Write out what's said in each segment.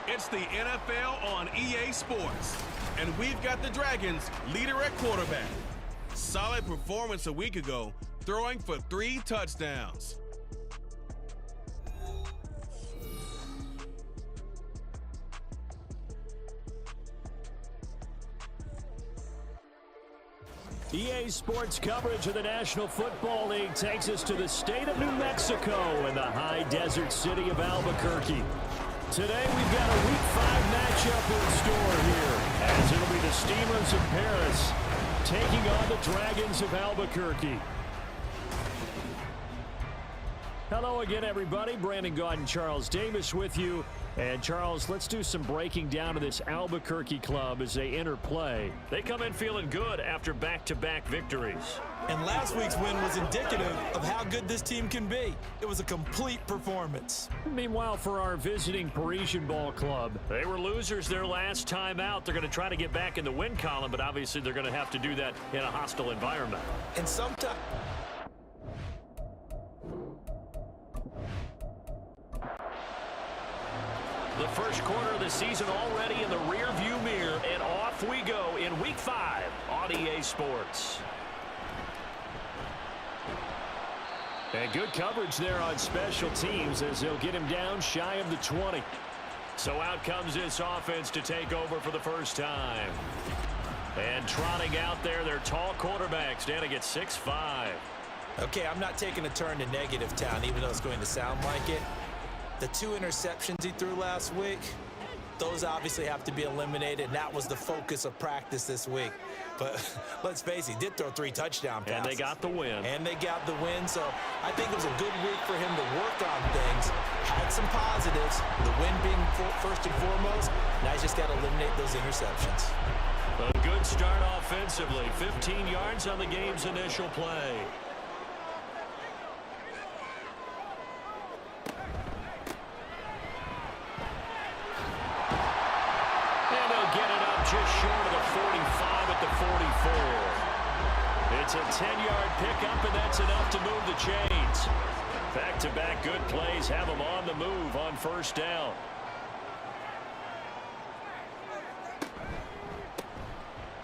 It's the NFL on EA Sports, and we've got the Dragons leader at quarterback. Solid performance a week ago, throwing for 3 touchdowns. EA Sports coverage of the National Football League takes us to the state of New Mexico and the high desert city of Albuquerque. Today we've got a Week 5 matchup in store here, as it'll be the Steamers of Paris taking on the Dragons of Albuquerque. Hello again, everybody. Brandon Gaud and Charles Davis with you. And, Charles, let's do some breaking down of this Albuquerque club as they enter play. They come in feeling good after back-to-back victories. And last week's win was indicative of how good this team can be. It was a complete performance. Meanwhile, for our visiting Parisian ball club, they were losers their last time out. They're going to try to get back in the win column, but obviously they're going to have to do that in a hostile environment. And sometimes... The first quarter of the season already in the rear-view mirror, and off we go in Week 5 on EA Sports. And good coverage there on special teams as they'll get him down shy of the 20. So out comes this offense to take over for the first time. And trotting out there, their tall quarterback standing at 6'5". Okay, I'm not taking a turn to negative town, even though it's going to sound like it. The 2 interceptions he threw last week, those obviously have to be eliminated, and that was the focus of practice this week. But let's face it, he did throw 3 touchdown passes. And they got the win. So I think it was a good week for him to work on things. Had some positives, the win being first and foremost. Now he's just got to eliminate those interceptions. A good start offensively. 15 yards on the game's initial play. Just short of the 45 at the 44. It's a 10-yard pickup, and that's enough to move the chains. Back-to-back good plays have them on the move on first down.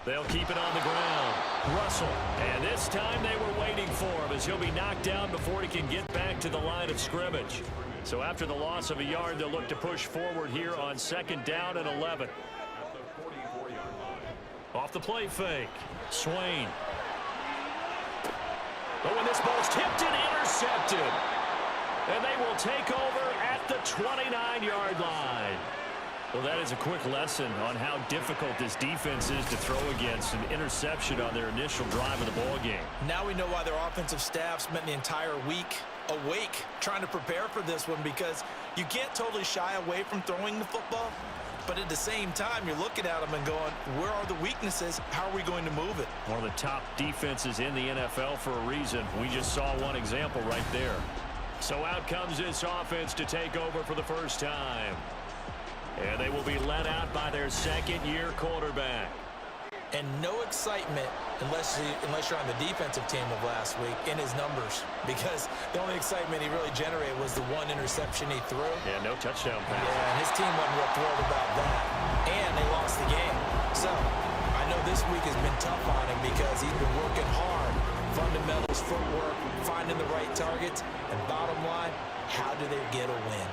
They'll keep it on the ground. Russell, and this time they were waiting for him as he'll be knocked down before he can get back to the line of scrimmage. So after the loss of a yard, they'll look to push forward here on 2nd down and 11. Off the play fake. Swain. Oh, and this ball's tipped and intercepted. And they will take over at the 29-yard line. Well, that is a quick lesson on how difficult this defense is to throw against an interception on their initial drive of the ball game. Now we know why their offensive staff spent the entire week awake trying to prepare for this one, because you can't totally shy away from throwing the football. But at the same time, you're looking at them and going, where are the weaknesses? How are we going to move it? One of the top defenses in the NFL for a reason. We just saw one example right there. So out comes this offense to take over for the first time. And they will be led out by their second-year quarterback. And no excitement unless you're on the defensive team of last week in his numbers, because the only excitement he really generated was the 1 interception he threw. Yeah, no touchdown pass. Yeah, and his team wasn't real thrilled about that. And they lost the game. So I know this week has been tough on him because he's been working hard. Fundamentals, footwork, finding the right targets. And bottom line, how do they get a win?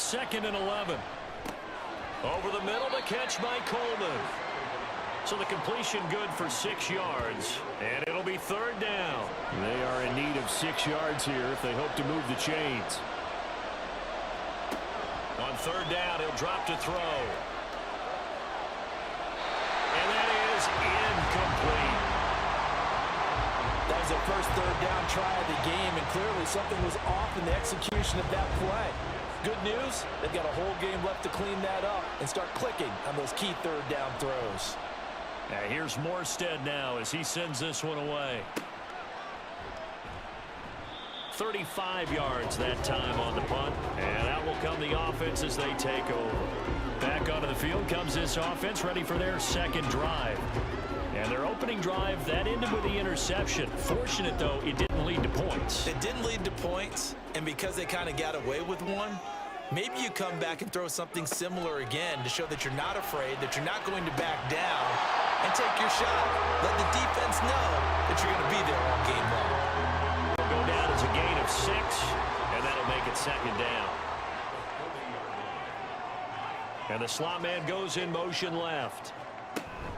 2nd and 11. Over the middle to catch by Coleman. So the completion good for 6 yards. And it'll be 3rd down. They are in need of 6 yards here if they hope to move the chains. On 3rd down, he'll drop to throw. And that is incomplete. That was their first 3rd down try of the game, and clearly something was off in the execution of that play. Good news, they've got a whole game left to clean that up and start clicking on those key 3rd down throws. Now here's Morstead now as he sends this one away. 35 yards that time on the punt, and out will come the offense as they take over. Back onto the field comes this offense, ready for their second drive. And their opening drive, that ended with the interception. Fortunate, though, it didn't lead to points. It didn't lead to points, and because they kind of got away with one, maybe you come back and throw something similar again to show that you're not afraid, that you're not going to back down, and take your shot. Let the defense know that you're going to be there all game long. It'll go down as a gain of 6, and that'll make it second down. And the slot man goes in motion left.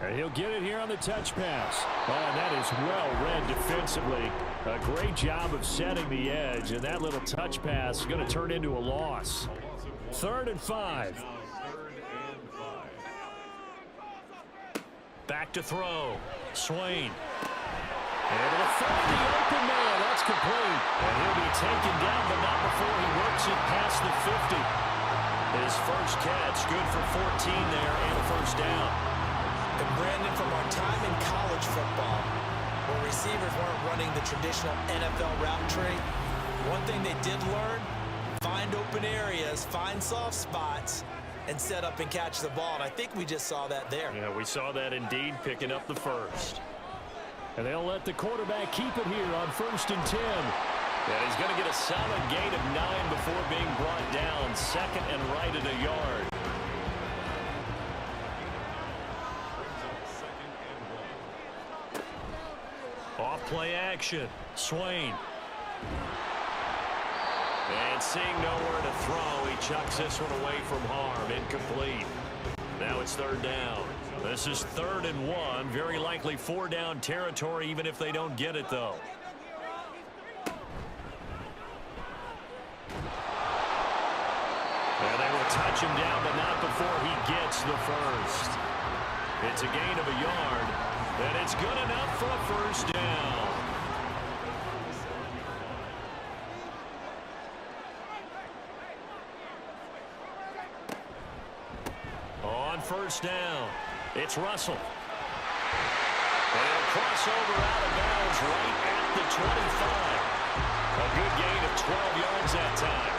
And he'll get it here on the touch pass. Oh, and that is well read defensively. A great job of setting the edge, and that little touch pass is going to turn into a loss. 3rd and 5. Back to throw. Swain. Able to find the open man. That's complete. And he'll be taken down, but not before he works it past the 50. His first catch, good for 14 there and a first down. And Brandon, from our time in college football, where receivers weren't running the traditional NFL route tree, one thing they did learn, find open areas, find soft spots, and set up and catch the ball. And I think we just saw that there. Yeah, we saw that indeed, picking up the first. And they'll let the quarterback keep it here on 1st and 10. And he's going to get a solid gain of 9 before being brought down. 2nd and right at a yard. Off play action. Swain. And seeing nowhere to throw, he chucks this one away from harm. Incomplete. Now it's 3rd down. This is 3rd and 1. Very likely 4-down territory, even if they don't get it, though. And they will touch him down, but not before he gets the first. It's a gain of a yard, and it's good enough for a first down. On 1st down, it's Russell. And he'll cross over out of bounds right at the 25. A good gain of 12 yards that time.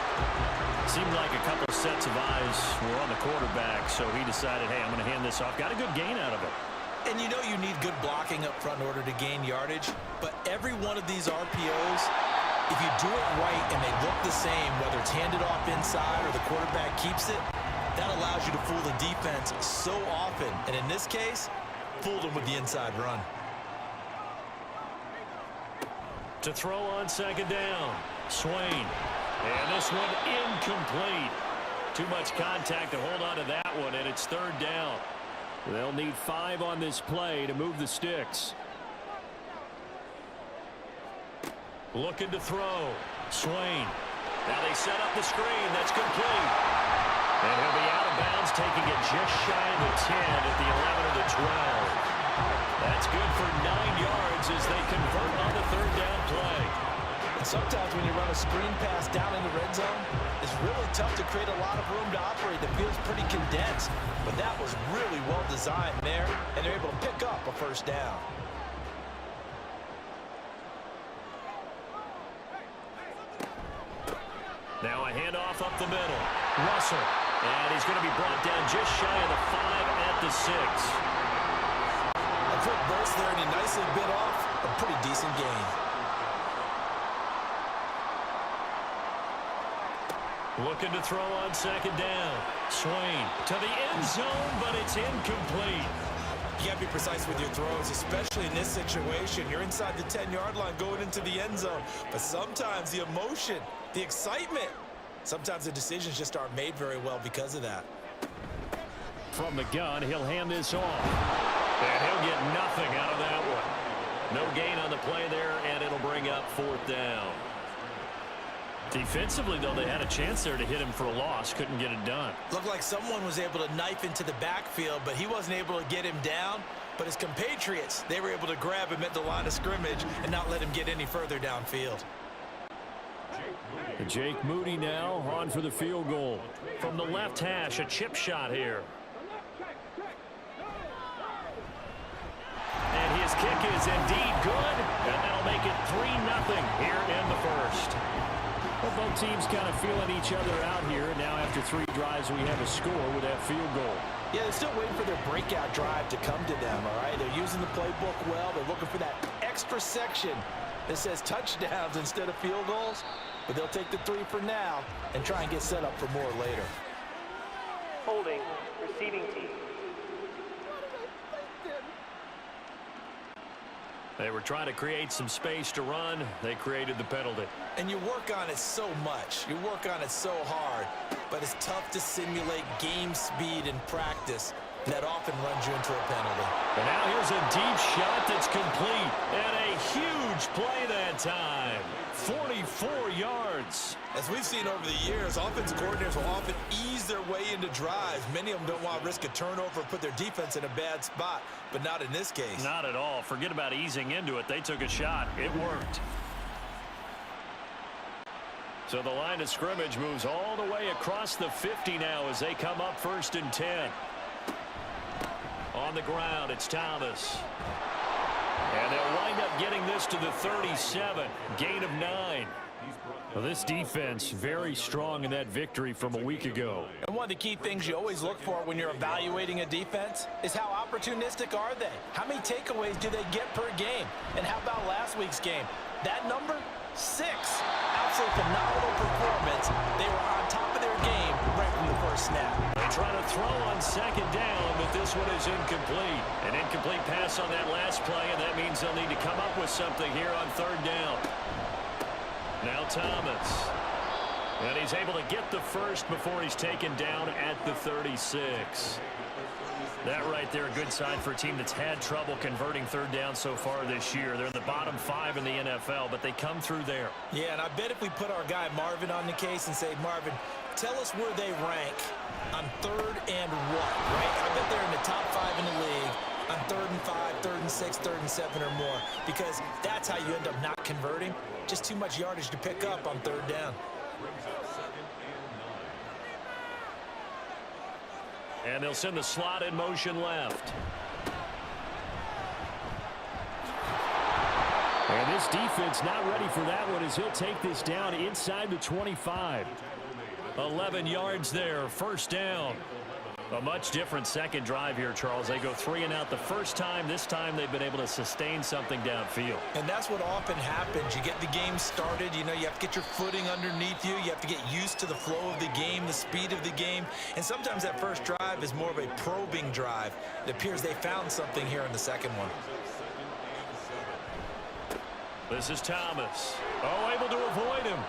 Seemed like a couple sets of eyes were on the quarterback, so he decided, hey, I'm going to hand this off. Got a good gain out of it. And you know you need good blocking up front in order to gain yardage, but every one of these RPOs, if you do it right and they look the same, whether it's handed off inside or the quarterback keeps it, that allows you to fool the defense so often. And in this case, fooled them with the inside run. To throw on 2nd down, Swain. And this one incomplete. Too much contact to hold on to that one, and it's 3rd down. They'll need 5 on this play to move the sticks. Looking to throw. Swain. Now they set up the screen. That's complete. And he'll be out of bounds, taking it just shy of the 10 at the 11 or the 12. That's good for 9 yards as they convert on the 3rd down play. And sometimes when you run a screen pass down in the red zone, it's really tough to create a lot of room to operate. The field's pretty condensed, but that was really well designed there, and they're able to pick up a first down. Now a handoff up the middle. Russell. And he's going to be brought down just shy of the 5 at the 6. A quick burst there, and he nicely bit off a pretty decent gain. Looking to throw on 2nd down. Swain to the end zone, but it's incomplete. You got to be precise with your throws, especially in this situation. You're inside the 10-yard line going into the end zone. But sometimes the emotion, the excitement, sometimes the decisions just aren't made very well because of that. From the gun, he'll hand this off. And he'll get nothing out of that one. No gain on the play there, and it'll bring up 4th down. Defensively, though, they had a chance there to hit him for a loss. Couldn't get it done. Looked like someone was able to knife into the backfield, but he wasn't able to get him down. But his compatriots, they were able to grab him at the line of scrimmage and not let him get any further downfield. Jake Moody now on for the field goal. From the left hash, a chip shot here. And his kick is indeed good, and that'll make it 3-0 here in the first. Well, both teams kind of feeling each other out here. Now after 3 drives, we have a score with that field goal. Yeah, they're still waiting for their breakout drive to come to them, all right? They're using the playbook well. They're looking for that extra section that says touchdowns instead of field goals. But they'll take the 3 for now and try and get set up for more later. Holding, receiving team. They were trying to create some space to run. They created the penalty. And you work on it so much. You work on it so hard. But it's tough to simulate game speed in practice. That often runs you into a penalty. And now here's a deep shot that's complete. And a huge play that time. 44 yards. As we've seen over the years, offensive coordinators will often ease their way into drives. Many of them don't want to risk a turnover or put their defense in a bad spot, but not in this case. Not at all. Forget about easing into it. They took a shot. It worked. So the line of scrimmage moves all the way across the 50 now as they come up 1st and 10. On the ground, it's Thomas. And they'll wind up getting this to the 37. Gain of 9. Well, this defense very strong in that victory from a week ago. And one of the key things you always look for when you're evaluating a defense is how opportunistic are they? How many takeaways do they get per game? And how about last week's game? That number? 6. Absolutely phenomenal performance. They were on top of their game right from the first snap. They try to throw on 2nd down, but this one is incomplete. An incomplete pass on that last play, and that means they'll need to come up with something here on 3rd down. Now Thomas. And he's able to get the first before he's taken down at the 36. That right there, a good sign for a team that's had trouble converting 3rd down so far this year. They're in the bottom 5 in the NFL, but they come through there. Yeah, and I bet if we put our guy Marvin on the case and say, Marvin, tell us where they rank on 3rd and what, right? I bet they're in the top 5 in the league on 3rd and 5, 3rd and 6, 3rd and 7 or more, because that's how you end up not converting. Just too much yardage to pick up on 3rd down. And they'll send the slot in motion left. And this defense not ready for that one as he'll take this down inside the 25. 11 yards there, 1st down. A much different second drive here, Charles. They go 3 and out the first time. This time they've been able to sustain something downfield. And that's what often happens. You get the game started. You know, you have to get your footing underneath you. You have to get used to the flow of the game, the speed of the game. And sometimes that first drive is more of a probing drive. It appears they found something here in the second one. This is Thomas. Oh, able to avoid him.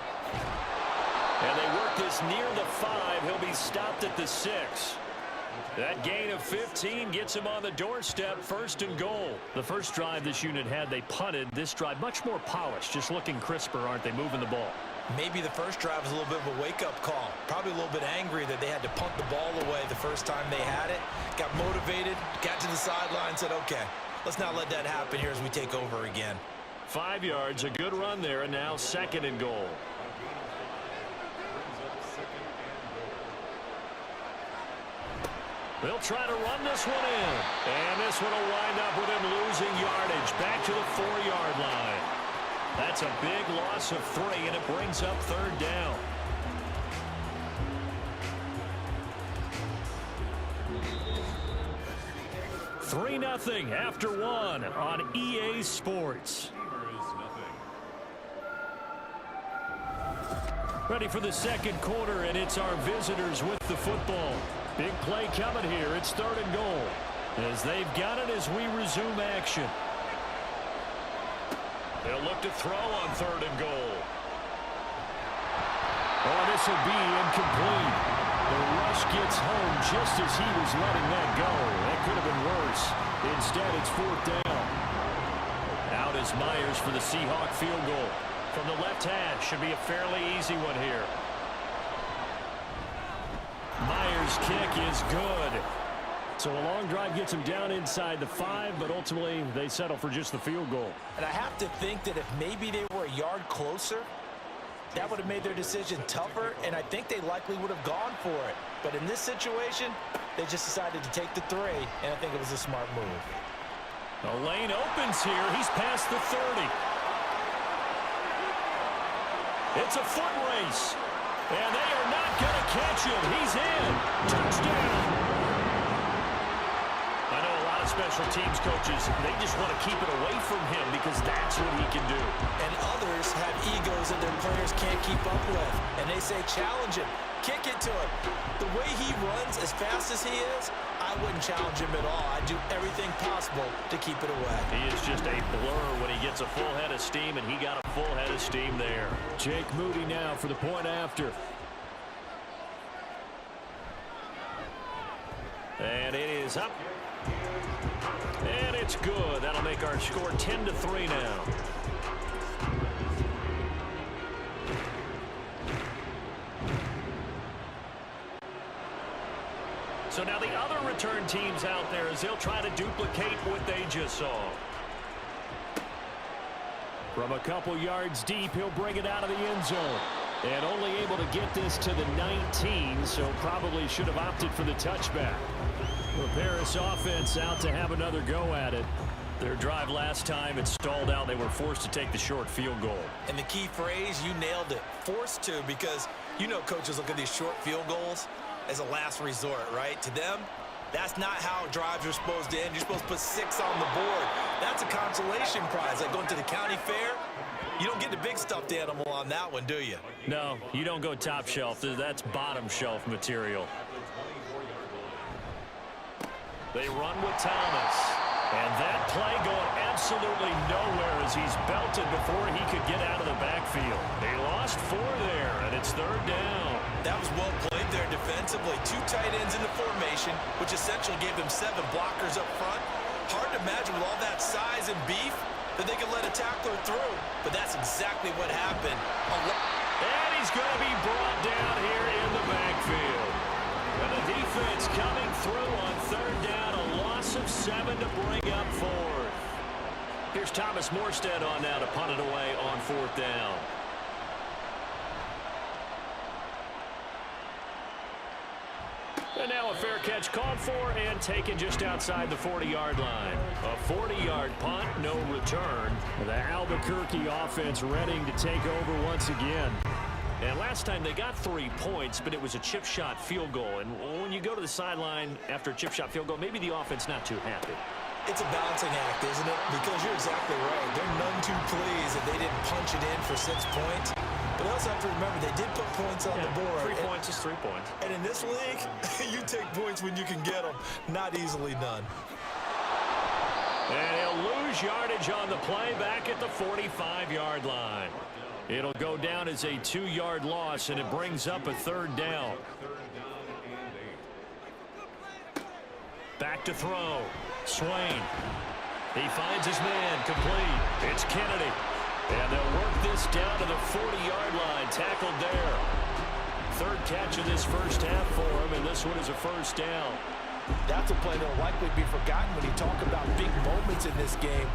And they work this near the 5. He'll be stopped at the 6. That gain of 15 gets him on the doorstep, 1st and goal. The first drive this unit had, they punted. This drive, much more polished, just looking crisper, aren't they, moving the ball? Maybe the first drive was a little bit of a wake-up call. Probably a little bit angry that they had to punt the ball away the first time they had it. Got motivated, got to the sideline, said, okay, let's not let that happen here as we take over again. 5 yards, a good run there, and now 2nd and goal. They'll try to run this one in. And this one will wind up with him losing yardage back to the 4-yard line. That's a big loss of 3, and it brings up 3rd down. Three 0 after 1 on EA Sports. Ready for the second quarter, and it's our visitors with the football. Big play coming here. It's 3rd and goal. As they've got it as we resume action. They'll look to throw on 3rd and goal. Oh, this will be incomplete. The rush gets home just as he was letting that go. That could have been worse. Instead, it's 4th down. Out is Myers for the Seahawk field goal. From the left hash, should be a fairly easy one here. Myers' kick is good. So a long drive gets him down inside the 5, but ultimately they settle for just the field goal. And I have to think that if maybe they were a yard closer, that would have made their decision tougher, and I think they likely would have gone for it. But in this situation, they just decided to take the 3, and I think it was a smart move. The lane opens here. He's past the 30. It's a foot race. And they are not going to catch him. He's in. Touchdown. of special teams coaches, they just want to keep it away from him because that's what he can do. And others have egos that their players can't keep up with. And they say, challenge him. Kick it to him. The way he runs as fast as he is, I wouldn't challenge him at all. I'd do everything possible to keep it away. He is just a blur when he gets a full head of steam, and he got a full head of steam there. Jake Moody now for the point after. And it is up. And it's good. That'll make our score 10-3 now. So now the other return teams out there as they'll try to duplicate what they just saw. From a couple yards deep, he'll bring it out of the end zone. And only able to get this to the 19, so probably should have opted for the touchback. The Paris offense out to have another go at it. Their drive last time, it stalled out. They were forced to take the short field goal. And the key phrase, you nailed it, forced to, because you know coaches look at these short field goals as a last resort, right? To them, that's not how drives are supposed to end. You're supposed to put 6 on the board. That's a consolation prize. Like going to the county fair, you don't get the big stuffed animal on that one, do you? No, you don't go top shelf. That's bottom shelf material. They run with Thomas. And that play going absolutely nowhere as he's belted before he could get out of the backfield. They lost 4 there, and it's 3rd down. That was well played there defensively. 2 tight ends in the formation, which essentially gave them 7 blockers up front. Hard to imagine with all that size and beef that they could let a tackler through. But that's exactly what happened. And he's going to be brought down here in the backfield. And the defense coming through on 3rd down. A loss of 7 to bring up 4th. Here's Thomas Morstead on now to punt it away on 4th down. And now a fair catch called for and taken just outside the 40-yard line. A 40-yard punt, no return. The Albuquerque offense ready to take over once again. And last time they got 3 points, but it was a chip shot field goal. And when you go to the sideline after a chip shot field goal, maybe the offense not too happy. It's a balancing act, isn't it? Because you're exactly right. They're none too pleased that they didn't punch it in for 6 points. But also have to remember, they did put points on the board. 3 points is 3 points. And in this league, you take points when you can get them. Not easily done. And he'll lose yardage on the play back at the 45-yard line. It'll go down as a 2-yard loss, and it brings up a 3rd down. Back to throw. Swain. He finds his man complete. It's Kennedy. And they'll work this down to the 40-yard line. Tackled there. 3rd catch of this first half for him, and this one is a 1st down. That's a play that will likely be forgotten when you talk about big moments in this game.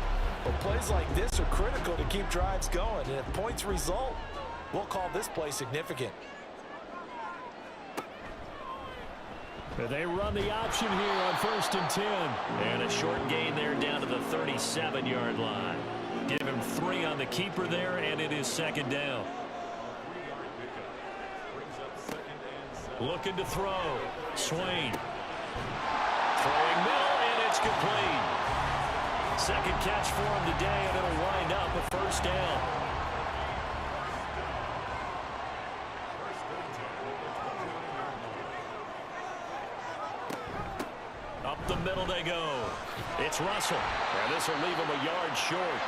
But plays like this are critical to keep drives going. And if points result, we'll call this play significant. They run the option here on 1st and 10. And a short gain there down to the 37-yard line. Give him 3 on the keeper there, and it is 2nd down. Looking to throw. Swain. Throwing middle, and it's complete. 2nd catch for him today, and it'll wind up a 1st down. Up the middle they go. It's Russell. And this will leave him a yard short.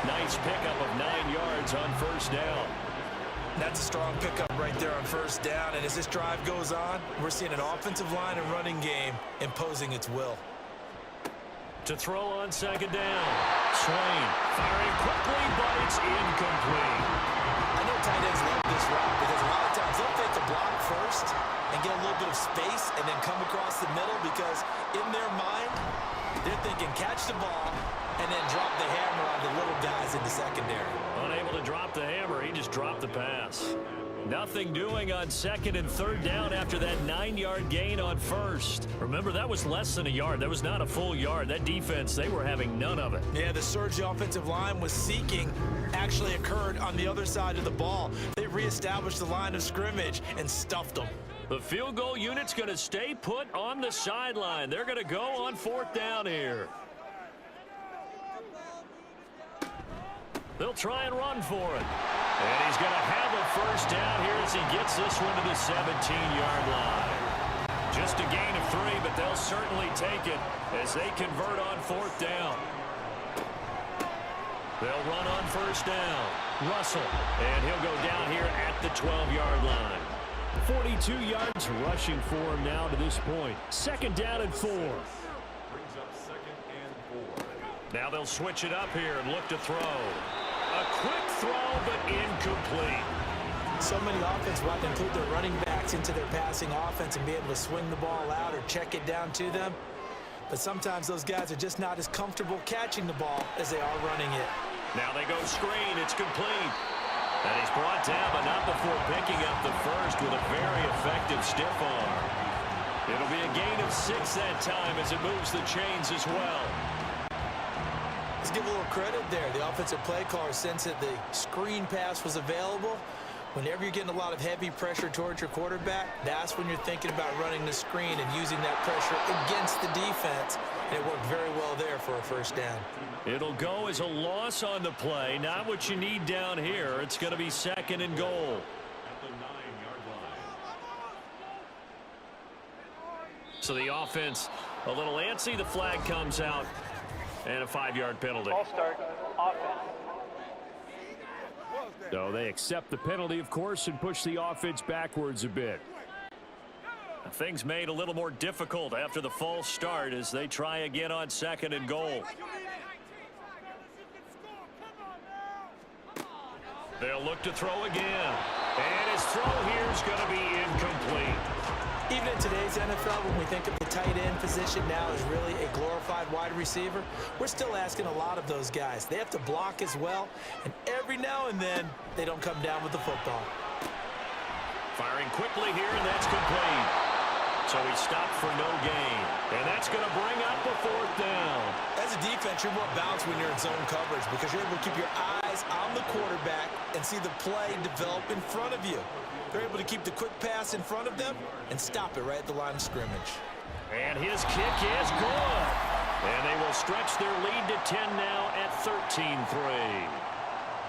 Nice pickup of 9 yards on 1st down. That's a strong pickup right there on 1st down. And as this drive goes on, we're seeing an offensive line and running game imposing its will. To throw on 2nd down. Swain firing quickly, but it's incomplete. I know tight ends love this route because a lot of times they'll take the block first and get a little bit of space and then come across the middle because in their mind, they're thinking catch the ball and then drop the hammer on the little guys in the secondary. Unable to drop the hammer, he just dropped the pass. Nothing doing on 2nd and 3rd down after that 9-yard gain on 1st. Remember, that was less than a yard. That was not a full yard. That defense, they were having none of it. Yeah, the surge the offensive line was seeking actually occurred on the other side of the ball. They reestablished the line of scrimmage and stuffed them. The field goal unit's going to stay put on the sideline. They're going to go on 4th down here. They'll try and run for it. And he's going to have a first down here as he gets this one to the 17-yard line. Just a gain of 3, but they'll certainly take it as they convert on 4th down. They'll run on first down. Russell, and he'll go down here at the 12-yard line. 42 yards rushing for him now to this point. 2nd down and 4. Brings up 2nd and 4. Now they'll switch it up here and look to throw. A quick throw, but incomplete. So many offenses want to include their running backs into their passing offense and be able to swing the ball out or check it down to them. But sometimes those guys are just not as comfortable catching the ball as they are running it. Now they go screen. It's complete. And he's brought down, but not before picking up the first with a very effective stiff arm. It'll be a gain of 6 that time as it moves the chains as well. Let's give a little credit there. The offensive play caller sensed that the screen pass was available. Whenever you're getting a lot of heavy pressure towards your quarterback, that's when you're thinking about running the screen and using that pressure against the defense. And it worked very well there for a first down. It'll go as a loss on the play. Not what you need down here. It's going to be 2nd and goal. At the 9-yard line. So the offense a little antsy. The flag comes out. And a 5-yard penalty. Ball start, offense. So they accept the penalty, of course, and push the offense backwards a bit. Things made a little more difficult after the false start as they try again on 2nd and goal. They'll look to throw again. And his throw here is going to be incomplete. Even in today's NFL, when we think of the tight end position now as really a glorified wide receiver, we're still asking a lot of those guys. They have to block as well, and every now and then, they don't come down with the football. Firing quickly here, and that's complete. So he stopped for no gain. And that's going to bring up a 4th down. As a defense, you're more balanced when you're in zone coverage because you're able to keep your eyes on the quarterback and see the play develop in front of you. They're able to keep the quick pass in front of them and stop it right at the line of scrimmage. And his kick is good. And they will stretch their lead to 10 now at 13-3.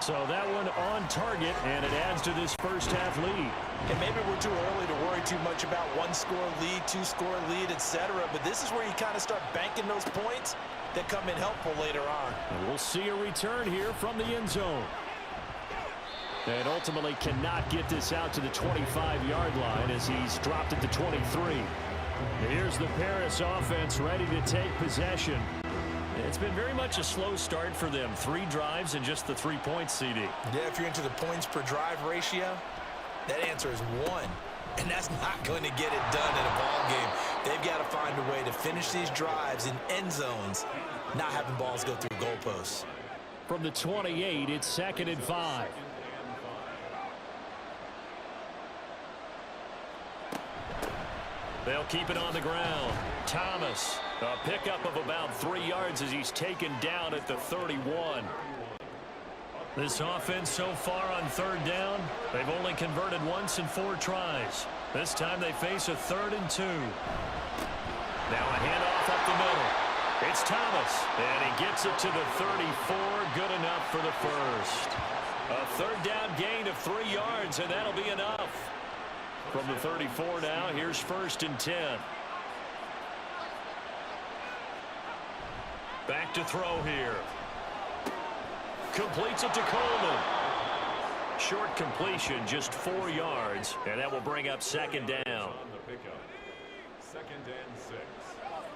So that one on target, and it adds to this first half lead. And maybe we're too early to worry too much about 1-score lead, 2-score lead, etc. But this is where you kind of start banking those points that come in helpful later on. And we'll see a return here from the end zone. And ultimately cannot get this out to the 25-yard line as he's dropped at the 23. Here's the Paris offense ready to take possession. It's been very much a slow start for them. 3 drives and just the 3 points, CD. Yeah, if you're into the points per drive ratio, that answer is 1. And that's not going to get it done in a ball game. They've got to find a way to finish these drives in end zones, not having balls go through goalposts. From the 28, it's 2nd and 5. They'll keep it on the ground. Thomas, a pickup of about 3 yards as he's taken down at the 31. This offense so far on 3rd down, they've only converted once in 4 tries. This time they face a 3rd and 2. Now a handoff up the middle. It's Thomas, and he gets it to the 34. Good enough for the first. A 3rd down gain of 3 yards, and that'll be enough. From the 34 now, here's 1st and 10. Back to throw here. Completes it to Coleman. Short completion, just 4 yards, and that will bring up 2nd down. On the pickup. 2nd and 6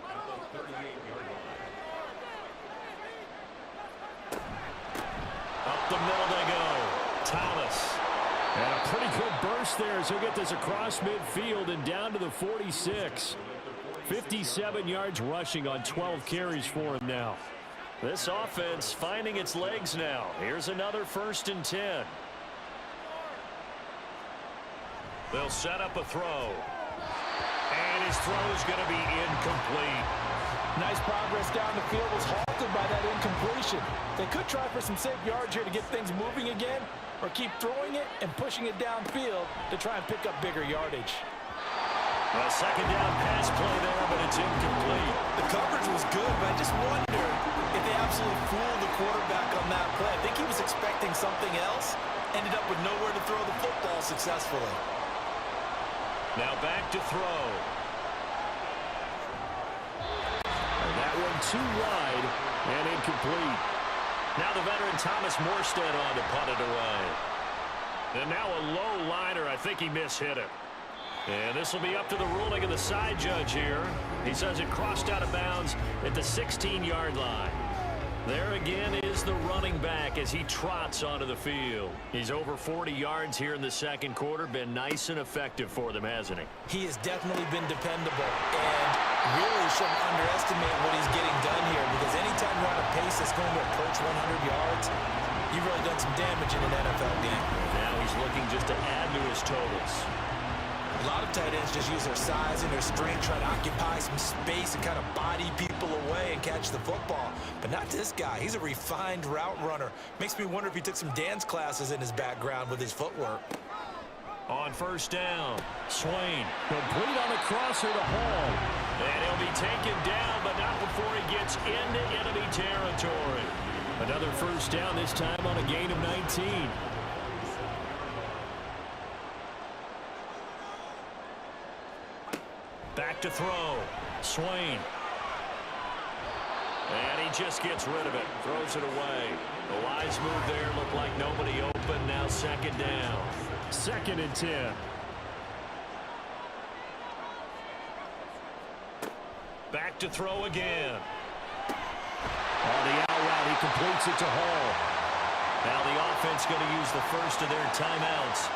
at the 38-yard line. Up the middle they go. Thomas. And a pretty good burst there as he'll get this across midfield and down to the 46. 57 yards rushing on 12 carries for him now. This offense finding its legs now. Here's another 1st and 10. They'll set up a throw. And his throw is going to be incomplete. Nice progress down the field was halted by that incompletion. They could try for some safe yards here to get things moving again, or keep throwing it and pushing it downfield to try and pick up bigger yardage. A second down pass play there, but it's incomplete. The coverage was good, but I just wonder if they absolutely fooled the quarterback on that play. I think he was expecting something else. Ended up with nowhere to throw the football successfully. Now back to throw. And that one too wide and incomplete. Now the veteran Thomas Morstead on to punt it away. And now a low liner. I think he mishit it. And this will be up to the ruling of the side judge here. He says it crossed out of bounds at the 16-yard line. There again is the running back as he trots onto the field. He's over 40 yards here in the second quarter. Been nice and effective for them, hasn't he? He has definitely been dependable and really shouldn't underestimate what he's getting done here, because anytime you're on a pace that's going to approach 100 yards, you've really done some damage in an NFL game. Now he's looking just to add to his totals. A lot of tight ends just use their size and their strength, try to occupy some space and kind of body people away and catch the football. But not this guy. He's a refined route runner. Makes me wonder if he took some dance classes in his background with his footwork. On first down, Swain complete on the crosser to Hall. And he'll be taken down, but not before he gets into enemy territory. Another first down, this time on a gain of 19. Back to throw. Swain. And he just gets rid of it. Throws it away. A wise move there. Looked like nobody open. Now second down. 2nd and 10. Back to throw again. On the out route, he completes it to Hall. Now the offense going to use the first of their timeouts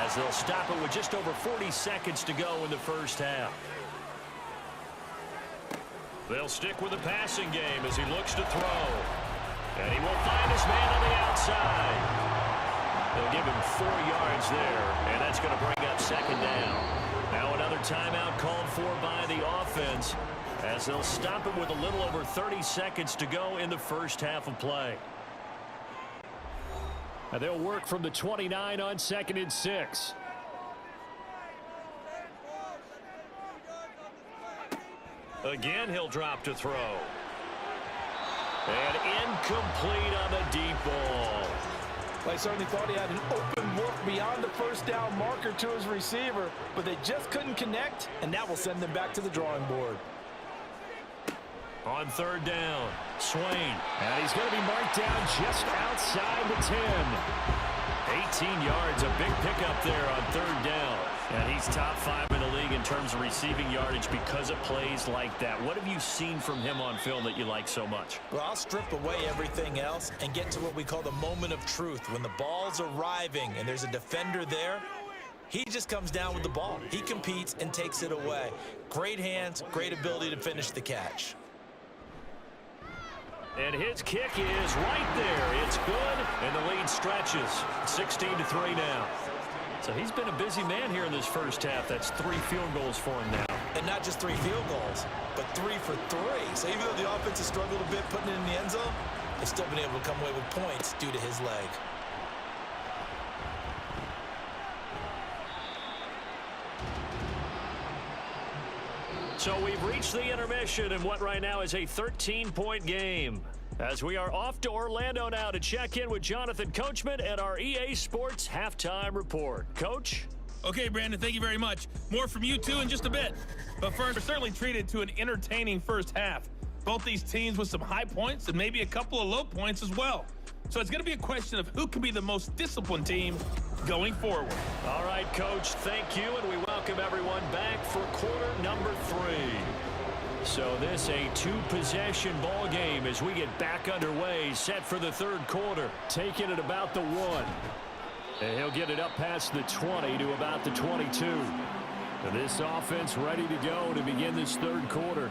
as they'll stop it with just over 40 seconds to go in the first half. They'll stick with the passing game as he looks to throw. And he will find his man on the outside. They'll give him 4 yards there, and that's going to bring up second down. Now another timeout called for by the offense as they'll stop it with a little over 30 seconds to go in the first half of play. And they'll work from the 29 on 2nd and 6. Again, he'll drop to throw. And incomplete on the deep ball. Well, I certainly thought he had an open look beyond the first down marker to his receiver, but they just couldn't connect, and that will send them back to the drawing board. On third down, Swain. And he's going to be marked down just outside the 10. 18 yards, a big pickup there on third down. And he's top 5 in the league in terms of receiving yardage because of plays like that. What have you seen from him on film that you like so much? Well, I'll strip away everything else and get to what we call the moment of truth. When the ball's arriving and there's a defender there, he just comes down with the ball. He competes and takes it away. Great hands, great ability to finish the catch. And his kick is right there. It's good, and the lead stretches. 16-3 now. So he's been a busy man here in this first half. That's 3 field goals for him now. And not just 3 field goals, but 3 for 3. So even though the offense has struggled a bit putting it in the end zone, they've still been able to come away with points due to his leg. So we've reached the intermission in what right now is a 13-point game. As we are off to Orlando now to check in with Jonathan Coachman at our EA Sports Halftime Report. Coach? Okay, Brandon, thank you very much. More from you two in just a bit. But first, we're certainly treated to an entertaining first half. Both these teams with some high points and maybe a couple of low points as well. So it's going to be a question of who can be the most disciplined team going forward. All right, Coach, thank you, and we welcome everyone back for quarter number 3. So this a 2-possession ball game as we get back underway, set for the third quarter. Taking it about the 1. And he'll get it up past the 20 to about the 22. And this offense ready to go to begin this third quarter.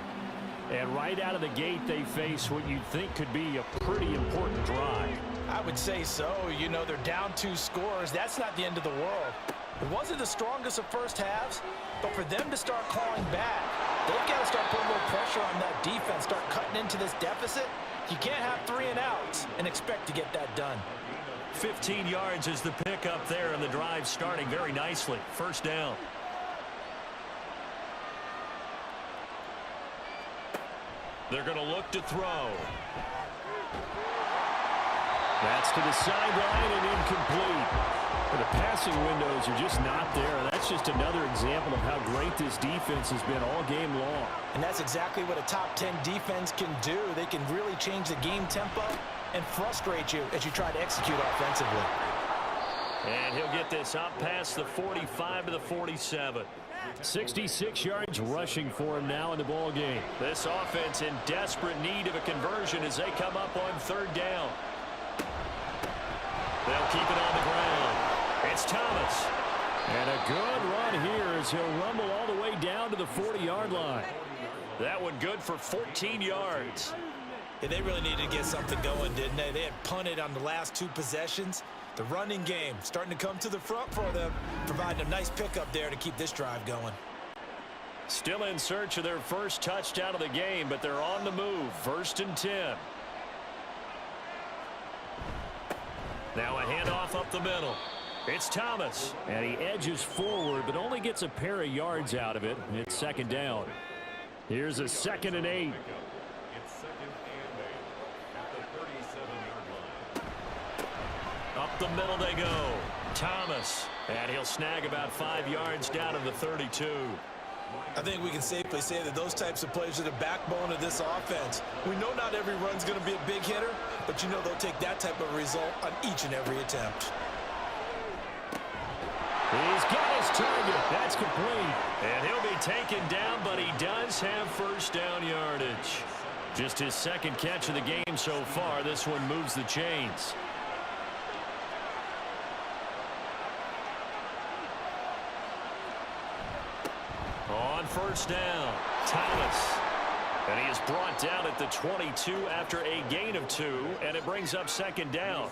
And right out of the gate, they face what you'd think could be a pretty important drive. I would say so. You know, they're down 2 scores. That's not the end of the world. It wasn't the strongest of first halves, but for them to start clawing back, they've got to start putting a little pressure on that defense, start cutting into this deficit. You can't have 3 and outs and expect to get that done. 15 yards is the pickup there, and the drive starting very nicely. First down. They're going to look to throw. That's to the sideline and incomplete. The passing windows are just not there. That's just another example of how great this defense has been all game long. And that's exactly what a top 10 defense can do. They can really change the game tempo and frustrate you as you try to execute offensively. And he'll get this up past the 45 to the 47. 66 yards rushing for him now in the ball game. This offense in desperate need of a conversion as they come up on third down. They'll keep it on the ground. It's Thomas. And a good run here as he'll rumble all the way down to the 40-yard line. That one good for 14 yards. Yeah, they really needed to get something going, didn't they? They had punted on the last 2 possessions. The running game starting to come to the front for them, providing a nice pickup there to keep this drive going. Still in search of their first touchdown of the game, but they're on the move. 1st and 10. Now a handoff up the middle. It's Thomas, and he edges forward, but only gets a pair of yards out of it. It's 2nd down. Here's a 2nd and 8. It's 2nd and 8 at the 37-yard line. Up the middle they go. Thomas, and he'll snag about 5 yards down to the 32. I think we can safely say that those types of plays are the backbone of this offense. We know not every run's going to be a big hitter, but you know they'll take that type of result on each and every attempt. He's got his target. That's complete. And he'll be taken down, but he does have 1st down yardage. Just his 2nd catch of the game so far. This one moves the chains. On 1st down, Thomas. And he is brought down at the 22 after a gain of 2, and it brings up 2nd down.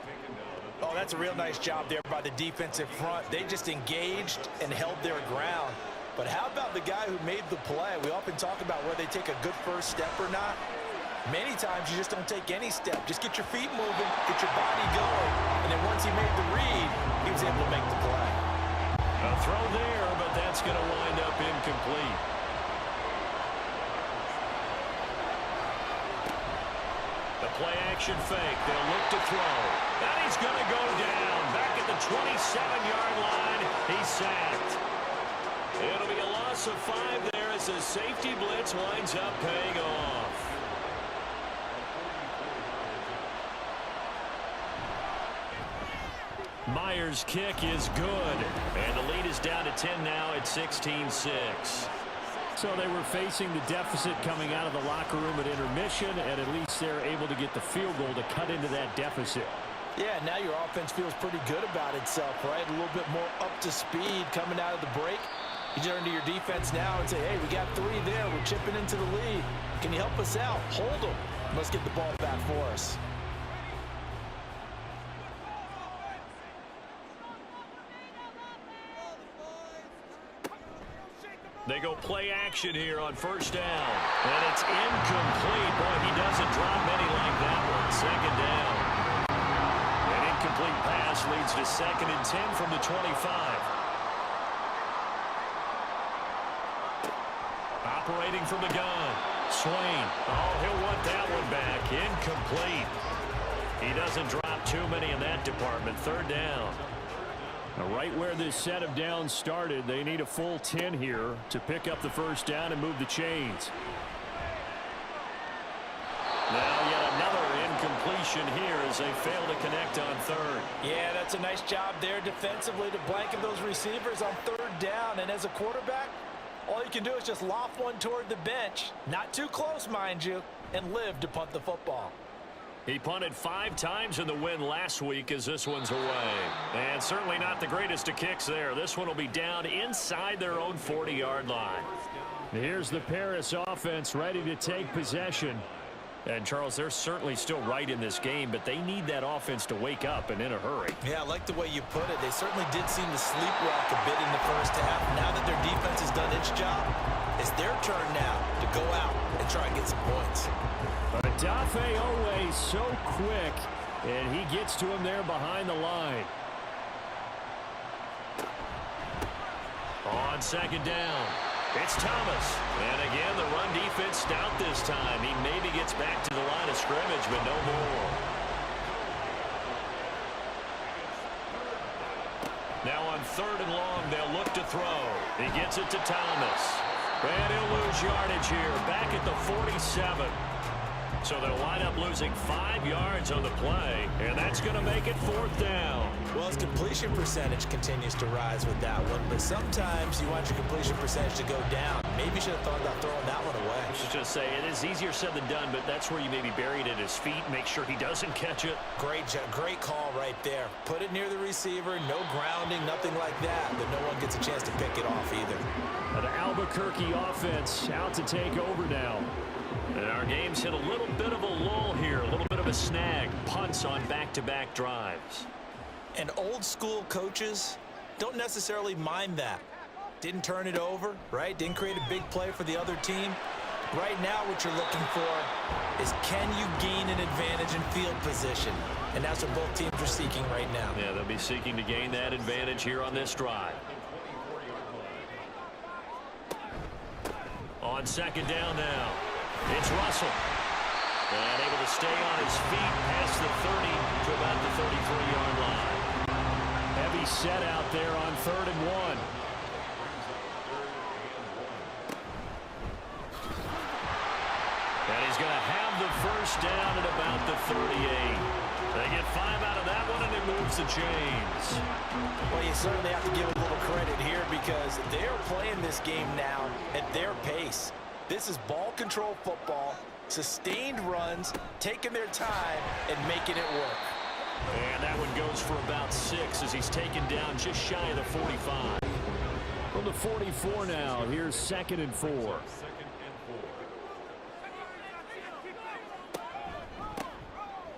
Oh, that's a real nice job there by the defensive front. They just engaged and held their ground. But how about the guy who made the play? We often talk about whether they take a good first step or not. Many times you just don't take any step. Just get your feet moving, get your body going. And then once he made the read, he was able to make the play. A throw there, but that's going to wind up incomplete. The play action fake. They'll look to throw. And he's going to go down. Back at the 27-yard line. He's sacked. It'll be a loss of 5 there as the safety blitz winds up paying off. Myers' kick is good. And the lead is down to 10 now at 16-6. So they were facing the deficit coming out of the locker room at intermission, and at least they're able to get the field goal to cut into that deficit. Yeah, now your offense feels pretty good about itself, right? A little bit more up to speed coming out of the break. You turn to your defense now and say, hey, we got 3 there. We're chipping into the lead. Can you help us out? Hold them. Let's get the ball back for us. They go play action here on 1st down. And it's incomplete. Boy, he doesn't drop many like that one. 2nd down. An incomplete pass leads to 2nd and 10 from the 25. Operating from the gun. Swain. Oh, he'll want that one back. Incomplete. He doesn't drop too many in that department. 3rd down. Right where this set of downs started, they need a full 10 here to pick up the 1st down and move the chains. Now yet another incompletion here as they fail to connect on 3rd. Yeah, that's a nice job there defensively to blanket those receivers on 3rd down. And as a quarterback, all you can do is just loft one toward the bench. Not too close, mind you, and live to punt the football. He punted 5 times in the win last week as this one's away. And certainly not the greatest of kicks there. This one will be down inside their own 40-yard line. Here's the Paris offense ready to take possession. And, Charles, they're certainly still right in this game, but they need that offense to wake up and in a hurry. Yeah, I like the way you put it. They certainly did seem to sleepwalk a bit in the first half. Now that their defense has done its job, it's their turn now to go out and try and get some points. Dafe always so quick, and he gets to him there behind the line. On 2nd down, It's Thomas. And again, the run defense stout this time. He maybe gets back to the line of scrimmage, but no more. Now on 3rd and long, they'll look to throw. He gets it to Thomas. And he'll lose yardage here, back at the 47. So they'll wind up losing 5 yards on the play, and that's going to make it 4th down. Well, his completion percentage continues to rise with that one, but sometimes you want your completion percentage to go down. Maybe you should have thought about throwing that one away. I should just say, it is easier said than done, but that's where you maybe bury it at his feet, make sure he doesn't catch it. Great call right there. Put it near the receiver, no grounding, nothing like that, but no one gets a chance to pick it off either. The Albuquerque offense out to take over now. And our game's hit a little bit of a lull here, a little bit of a snag. Punts on back-to-back drives. And old school coaches don't necessarily mind that. Didn't turn it over, right? Didn't create a big play for the other team. Right now what you're looking for is, can you gain an advantage in field position? And that's what both teams are seeking right now. Yeah, they'll be seeking to gain that advantage here on this drive. On 2nd down now. It's Russell. And able to stay on his feet past the 30 to about the 33-yard line. Heavy set out there on 3rd and 1. And he's going to have the first down at about the 38. They get 5 out of that one, and it moves the chains. Well, you certainly have to give a little credit here because they're playing this game now at their pace. This is ball control football, sustained runs, taking their time, and making it work. And that one goes for about 6 as he's taken down just shy of the 45. From the 44 now, here's 2nd and 4.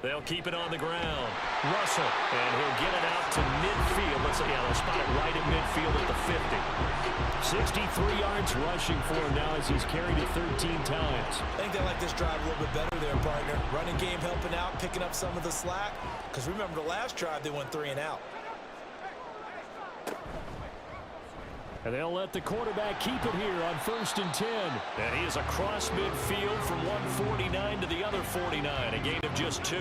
They'll keep it on the ground. Russell, and he'll get it out to midfield. They'll spot it right at midfield at the 50. 63 yards rushing for him now as he's carried it 13 times. I think they like this drive a little bit better there, partner. Running game helping out, picking up some of the slack. Because remember the last drive, they went 3 and out. And they'll let the quarterback keep it here on 1st and 10. And he is across midfield from 149 to the other 49. A gain of just 2.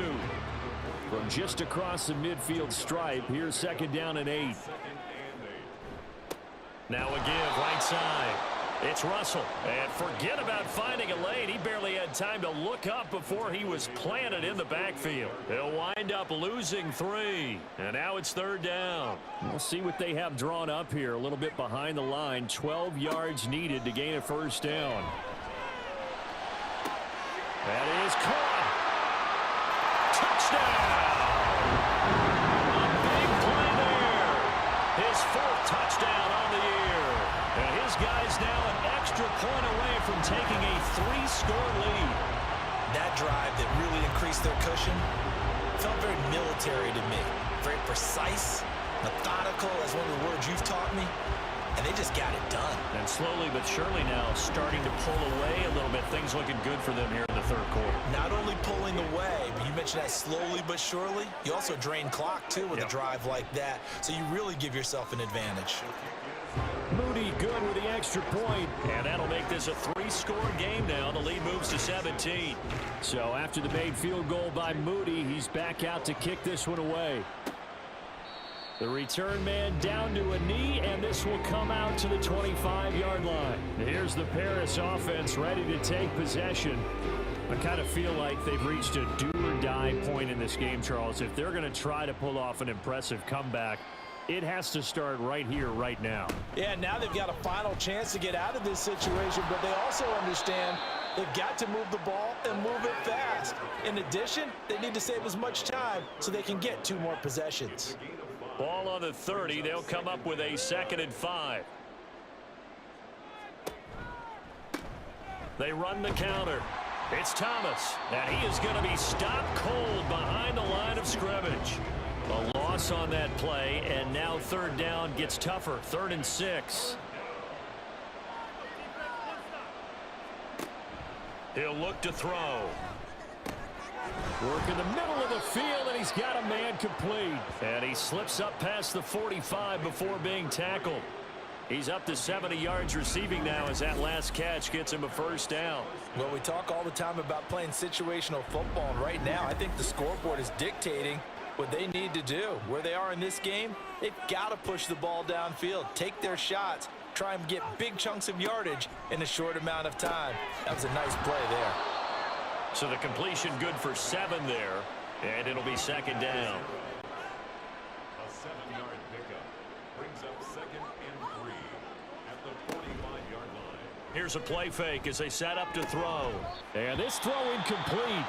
From just across the midfield stripe, here's 2nd down and 8. Now a give right side. It's Russell. And forget about finding a lane. He barely had time to look up before he was planted in the backfield. He'll wind up losing 3. And now it's 3rd down. We'll see what they have drawn up here. A little bit behind the line. 12 yards needed to gain a 1st down. That is caught. Touchdown. A big play there. His 4th touchdown on the year. And his guys now an extra point away from taking a 3-score lead. That drive that really increased their cushion felt very military to me. Very precise, methodical, as one of the words you've taught me. And they just got it done. And slowly but surely now starting to pull away a little bit. Things looking good for them here in the 3rd quarter. Not only pulling away, but you mentioned that slowly but surely. You also drain clock, too, with a drive like that. So you really give yourself an advantage. Moody good with the extra point, and that'll make this a 3-score game now. The lead moves to 17. So after the made field goal by Moody, he's back out to kick this one away. The return man down to a knee, and this will come out to the 25-yard line. Here's the Paris offense ready to take possession. I kind of feel like they've reached a do-or-die point in this game, Charles. If they're going to try to pull off an impressive comeback, it has to start right here, right now. Yeah, now they've got a final chance to get out of this situation, but they also understand they've got to move the ball and move it fast. In addition, they need to save as much time so they can get 2 more possessions. Ball on the 30. They'll come up with a 2nd and 5. They run the counter. It's Thomas, and he is going to be stopped cold behind the line of scrimmage. A loss on that play, and now 3rd down gets tougher. 3rd and 6. He'll look to throw. Work in the middle of the field, and he's got a man complete. And he slips up past the 45 before being tackled. He's up to 70 yards receiving now as that last catch gets him a first down. Well, we talk all the time about playing situational football, and right now I think the scoreboard is dictating what they need to do. Where they are in this game, they've got to push the ball downfield, take their shots, try and get big chunks of yardage in a short amount of time. That was a nice play there. So the completion good for 7 there, and it'll be second down. A 7-yard pickup brings up 2nd and 3 at the 45-yard line. Here's a play fake as they set up to throw. And this throw incomplete.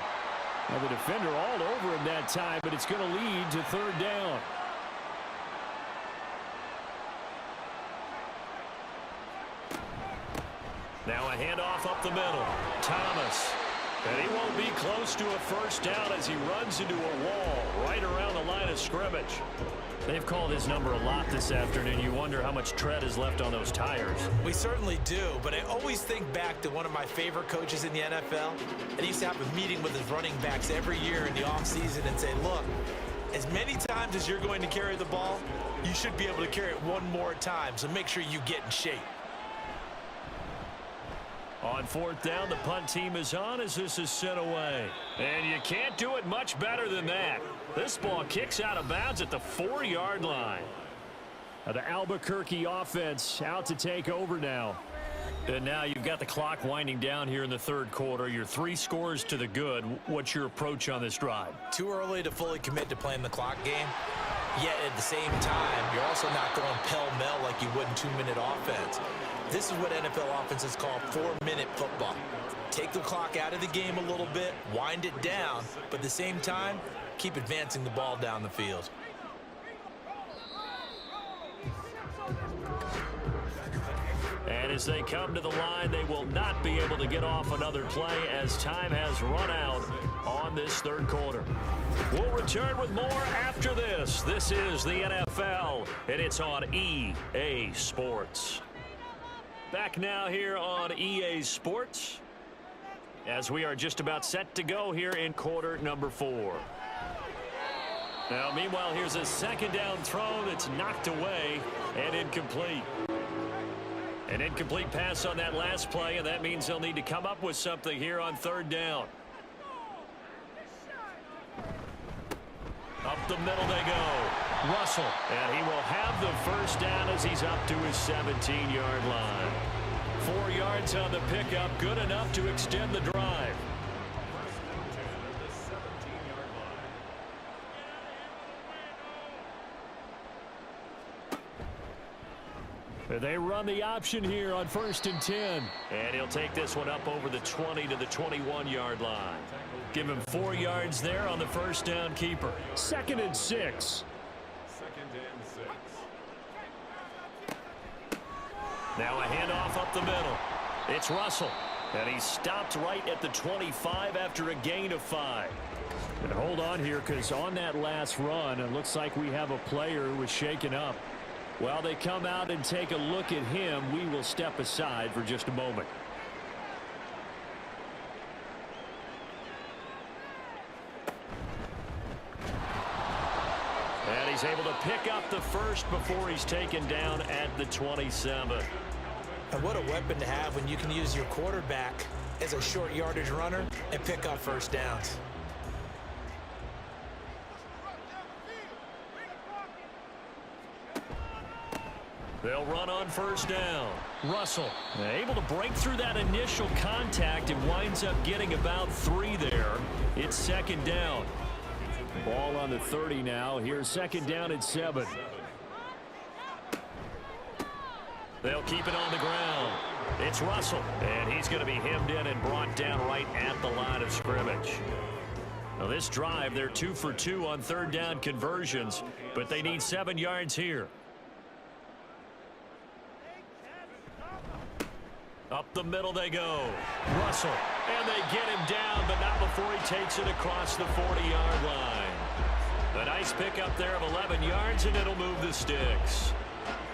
Now the defender all over him that time, but it's going to lead to third down. Now a handoff up the middle. Thomas. And he won't be close to a first down as he runs into a wall right around the line of scrimmage. They've called his number a lot this afternoon. You wonder how much tread is left on those tires. We certainly do, but I always think back to one of my favorite coaches in the NFL. And he used to have a meeting with his running backs every year in the offseason and say, look, as many times as you're going to carry the ball, you should be able to carry it one more time, so make sure you get in shape. On fourth down, the punt team is on as this is sent away. And you can't do it much better than that. This ball kicks out of bounds at the 4-yard line. Now the Albuquerque offense out to take over now. And now you've got the clock winding down here in the third quarter. You're 3 scores to the good. What's your approach on this drive? Too early to fully commit to playing the clock game. Yet at the same time, you're also not going pell-mell like you would in 2-minute offense. This is what NFL offenses call 4-minute football. Take the clock out of the game a little bit, wind it down, but at the same time, keep advancing the ball down the field. And as they come to the line, they will not be able to get off another play as time has run out on this third quarter. We'll return with more after this. This is the NFL, and it's on EA Sports. Back now here on EA Sports as we are just about set to go here in quarter number 4. Now, meanwhile, here's a second down throw that's knocked away and incomplete. An incomplete pass on that last play, and that means they'll need to come up with something here on third down. Up the middle they go. Russell, and he will have the first down as he's up to his 17-yard line. 4 yards on the pickup, good enough to extend the drive. They run the option here on 1st and 10. And he'll take this one up over the 20 to the 21-yard line. Give him 4 yards there on the first down keeper. 2nd and 6. 2nd and 6. Now a handoff up the middle. It's Russell. And he's stopped right at the 25 after a gain of 5. And hold on here, because on that last run, it looks like we have a player who was shaken up. While they come out and take a look at him, we will step aside for just a moment. And he's able to pick up the first before he's taken down at the 27. And what a weapon to have when you can use your quarterback as a short yardage runner and pick up first downs. They'll run on first down. Russell able to break through that initial contact and winds up getting about 3 there. It's 2nd down. Ball on the 30 now. Here's 2nd down and 7. They'll keep it on the ground. It's Russell, and he's going to be hemmed in and brought down right at the line of scrimmage. Now this drive, they're 2 for 2 on third down conversions, but they need 7 yards here. Up the middle they go. Russell, and they get him down, but not before he takes it across the 40-yard line. A nice pickup there of 11 yards, and it'll move the sticks.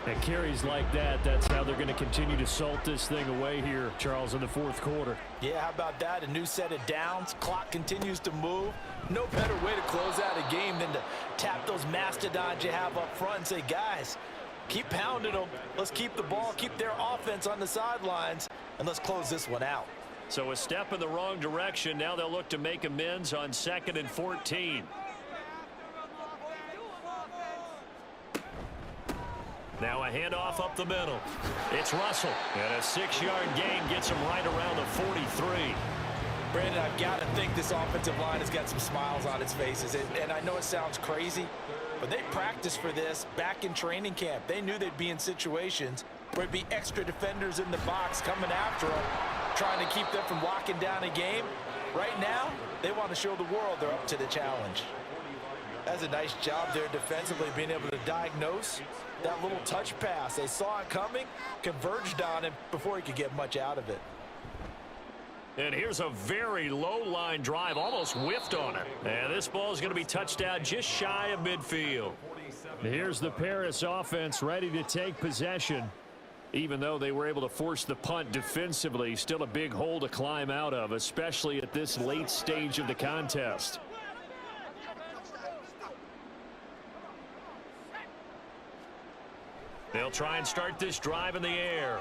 And carries like that, that's how they're going to continue to salt this thing away here, Charles, in the fourth quarter. Yeah, how about that? A new set of downs. Clock continues to move. No better way to close out a game than to tap those mastodons you have up front and say, guys, Keep pounding them. Let's keep the ball, keep their offense on the sidelines, and let's close this one out. So a step in the wrong direction. Now they'll look to make amends on 2nd and 14. Now a handoff up the middle. It's Russell. And a 6-yard gain gets him right around the 43. Brandon, I've got to think this offensive line has got some smiles on its faces. And I know it sounds crazy, but they practiced for this back in training camp. They knew they'd be in situations where it'd be extra defenders in the box coming after them, trying to keep them from locking down a game. Right now, they want to show the world they're up to the challenge. That's a nice job there defensively, being able to diagnose that little touch pass. They saw it coming, converged on him before he could get much out of it. And here's a very low line drive, almost whiffed on it. And this ball is going to be touched out just shy of midfield. Here's the Paris offense ready to take possession. Even though they were able to force the punt defensively, still a big hole to climb out of, especially at this late stage of the contest. They'll try and start this drive in the air.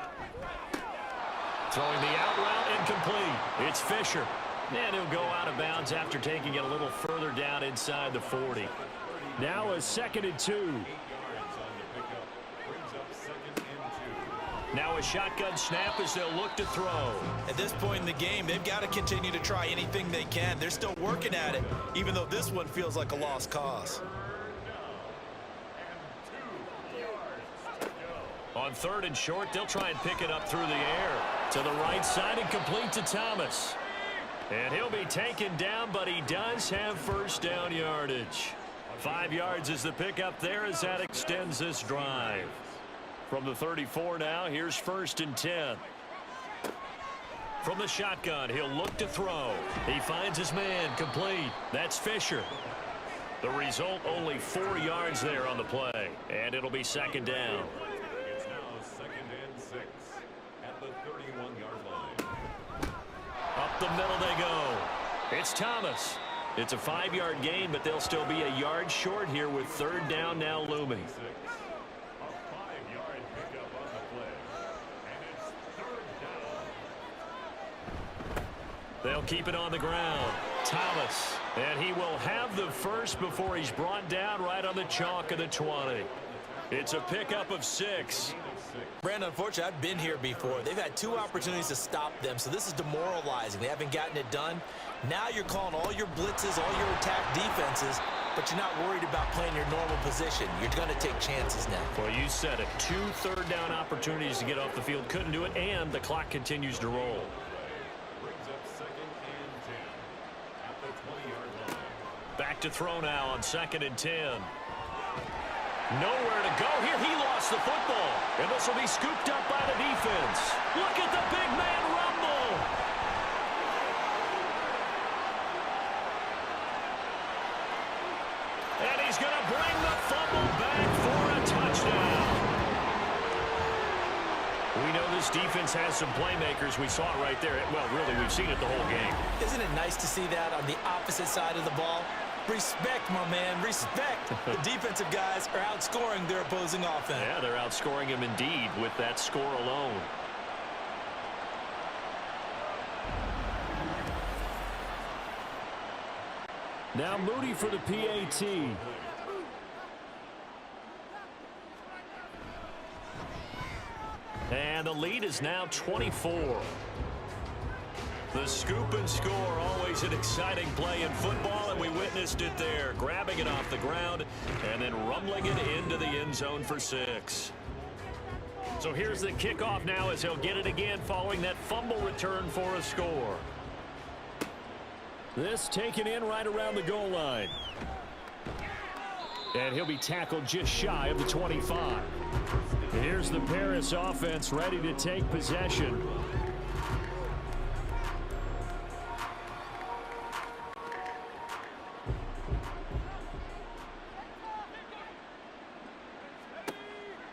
Throwing the out route incomplete. It's Fisher. And he'll go out of bounds after taking it a little further down inside the 40. Now a 2nd and 2. Now a shotgun snap as they'll look to throw. At this point in the game, they've got to continue to try anything they can. They're still working at it, even though this one feels like a lost cause. On 3rd and short, they'll try and pick it up through the air. To the right side and complete to Thomas. And he'll be taken down, but he does have first down yardage. 5 yards is the pickup there as that extends this drive. From the 34 now, here's 1st and 10. From the shotgun, he'll look to throw. He finds his man complete. That's Fisher. The result, only 4 yards there on the play. And it'll be 2nd down. It's now 2nd and 6 at the 31-yard line. Up the middle they go. It's Thomas. It's a 5-yard gain, but they'll still be a yard short here with 3rd down now looming. A 5-yard pickup on the play, and it's 3rd down. They'll keep it on the ground. Thomas. And he will have the first before he's brought down right on the chalk of the 20. It's a pickup of 6. Brandon, unfortunately, I've been here before. They've had 2 opportunities to stop them, so this is demoralizing. They haven't gotten it done. Now you're calling all your blitzes, all your attack defenses, but you're not worried about playing your normal position. You're going to take chances now. Well, you said it. 2 third down opportunities to get off the field. Couldn't do it, and the clock continues to roll. Brings up 2nd and 10 at the 20-yard line. Back to throw now on 2nd and 10. Nowhere to go here. He lost the football. And this will be scooped up by the defense. Look at the big man rumble. And he's going to bring the fumble back for a touchdown. We know this defense has some playmakers. We saw it right there. Well, really, we've seen it the whole game. Isn't it nice to see that on the opposite side of the ball? Respect, my man, respect. The defensive guys are outscoring their opposing offense. Yeah, they're outscoring him indeed with that score alone. Now Moody for the PAT. And the lead is now 24. The scoop and score, always an exciting play in football, and we witnessed it there, grabbing it off the ground and then rumbling it into the end zone for 6. So here's the kickoff now as he'll get it again following that fumble return for a score. This taken in right around the goal line. And he'll be tackled just shy of the 25. Here's the Paris offense ready to take possession.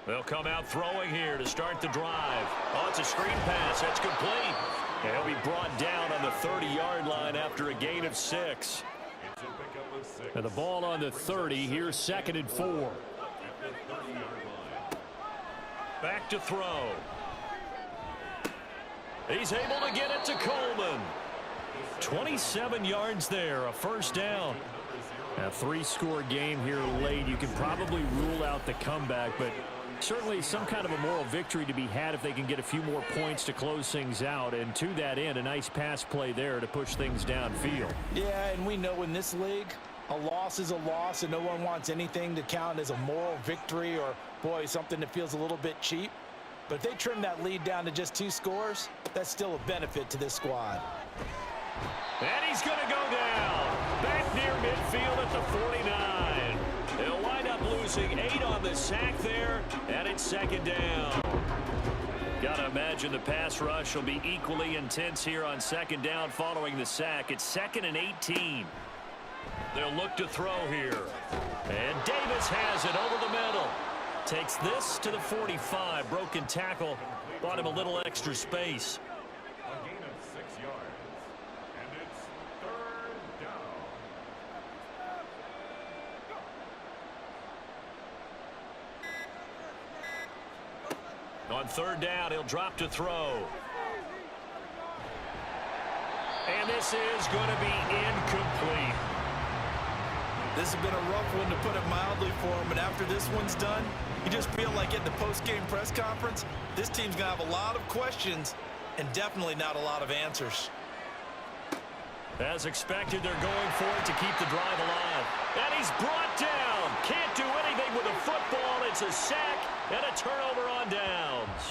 They'll come out throwing here to start the drive. Oh, it's a screen pass. That's complete. And he'll be brought down on the 30-yard line after a gain of 6. And the ball on the 30. Here's 2nd and 4. Back to throw. He's able to get it to Coleman. 27 yards there, a first down. A 3-score game here late. You can probably rule out the comeback, but certainly some kind of a moral victory to be had if they can get a few more points to close things out. And to that end, a nice pass play there to push things downfield. Yeah, and we know in this league, a loss is a loss, and no one wants anything to count as a moral victory or, boy, something that feels a little bit cheap. But if they trim that lead down to just 2 scores, that's still a benefit to this squad. And he's going to go down. Back near midfield at the 49. They'll wind up losing 8 on the sack there, and it's second down. Got to imagine the pass rush will be equally intense here on second down following the sack. It's 2nd and 18. They'll look to throw here. And Davis has it over the middle. Takes this to the 45. Broken tackle. Bought him a little extra space. A gain of 6 yards. And it's 3rd down. On 3rd down, he'll drop to throw. And this is going to be incomplete. This has been a rough one, to put it mildly, for him. And after this one's done, you just feel like at the post-game press conference, this team's going to have a lot of questions and definitely not a lot of answers. As expected, they're going for it to keep the drive alive. And he's brought down. Can't do anything with a football. It's a sack and a turnover on downs.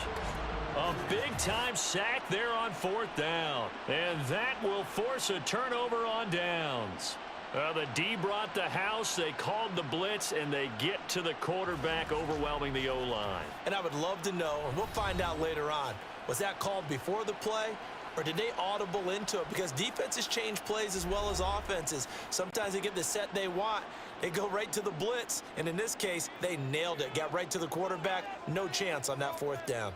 A big-time sack there on 4th down. And that will force a turnover on downs. The D brought the house. They called the blitz, and they get to the quarterback, overwhelming the O-line. And I would love to know, and we'll find out later on, was that called before the play, or did they audible into it? Because defenses change plays as well as offenses. Sometimes they get the set they want. They go right to the blitz, and in this case, they nailed it. Got right to the quarterback. No chance on that 4th down.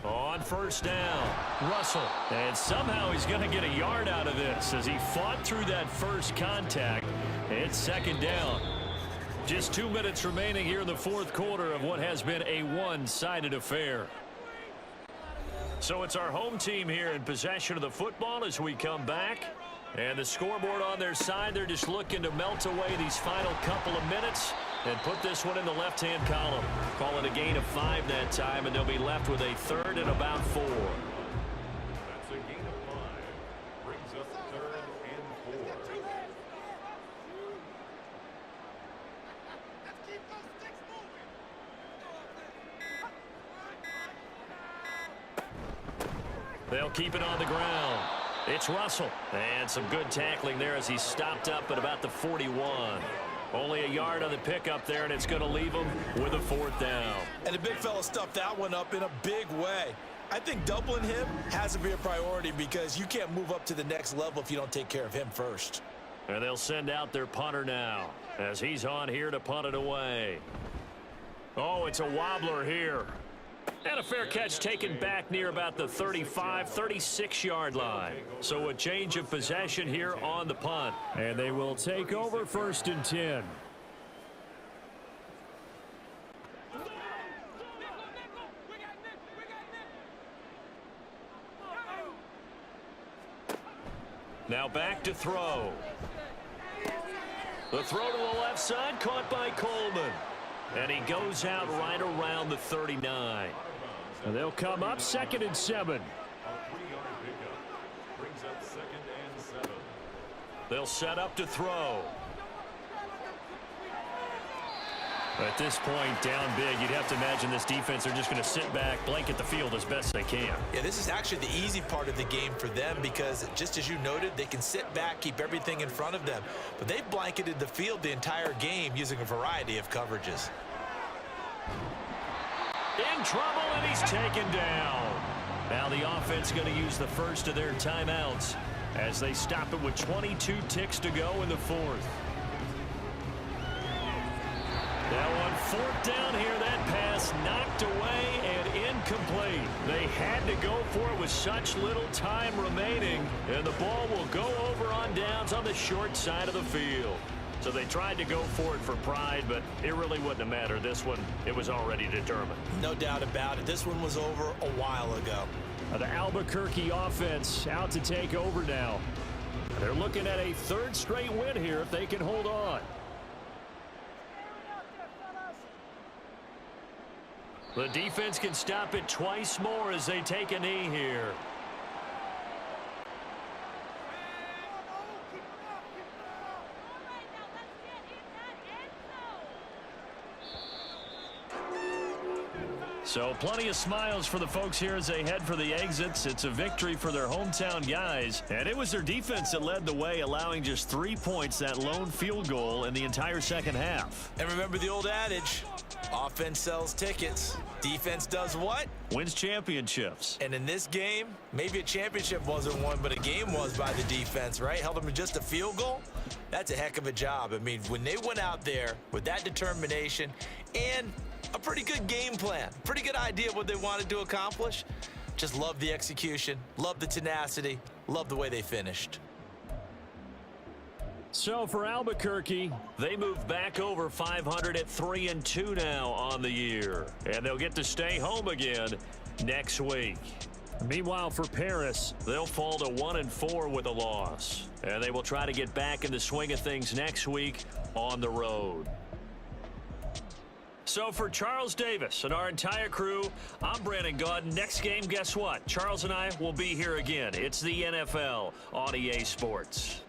On 1st down, Russell. And somehow he's going to get a yard out of this as he fought through that first contact. It's 2nd down. Just 2 minutes remaining here in the 4th quarter of what has been a one-sided affair. So it's our home team here in possession of the football as we come back. And the scoreboard on their side, they're just looking to melt away these final couple of minutes and put this one in the left-hand column. Call it a gain of 5 that time, and they'll be left with a 3rd and about 4. That's a gain of 5. Brings up 3rd and 4. They'll keep it on the ground. It's Russell. And some good tackling there as he stopped up at about the 41. Only a yard on the pickup there, and it's going to leave him with a 4th down. And the big fella stuffed that one up in a big way. I think doubling him has to be a priority because you can't move up to the next level if you don't take care of him first. And they'll send out their punter now as he's on here to punt it away. Oh, it's a wobbler here. And a fair catch taken back near about the 35, 36-yard line. So a change of possession here on the punt. And they will take over 1st and 10. Now back to throw. The throw to the left side, caught by Coleman. And he goes out right around the 39. And they'll come up 2nd and 7. A 3-yard pickup. Brings up 2nd and 7. They'll set up to throw. At this point, down big, you'd have to imagine this defense are just going to sit back, blanket the field as best they can. Yeah, this is actually the easy part of the game for them because, just as you noted, they can sit back, keep everything in front of them. But they've blanketed the field the entire game using a variety of coverages. In trouble, and he's taken down. Now the offense going to use the first of their timeouts as they stop it with 22 ticks to go in the 4th. Now on 4th down here, that pass knocked away and incomplete. They had to go for it with such little time remaining, and the ball will go over on downs on the short side of the field. So they tried to go for it for pride, but it really wouldn't have mattered. This one, it was already determined. No doubt about it. This one was over a while ago. The Albuquerque offense out to take over now. They're looking at a third straight win here if they can hold on. The defense can stop it twice more as they take a knee here. So plenty of smiles for the folks here as they head for the exits. It's a victory for their hometown guys. And it was their defense that led the way, allowing just 3 points, that lone field goal in the entire second half. And remember the old adage, offense sells tickets. Defense does what? Wins championships. And in this game, maybe a championship wasn't won, but a game was by the defense, right? Held them to just a field goal. That's a heck of a job. I mean, when they went out there with that determination and a pretty good game plan, pretty good idea of what they wanted to accomplish, just love the execution, love the tenacity, love the way they finished. So for Albuquerque, they move back over 500 at 3-2 now on the year. And they'll get to stay home again next week. Meanwhile, for Paris, they'll fall to 1-4 with a loss. And they will try to get back in the swing of things next week on the road. So for Charles Davis and our entire crew, I'm Brandon Gaudin. Next game, guess what? Charles and I will be here again. It's the NFL on EA Sports.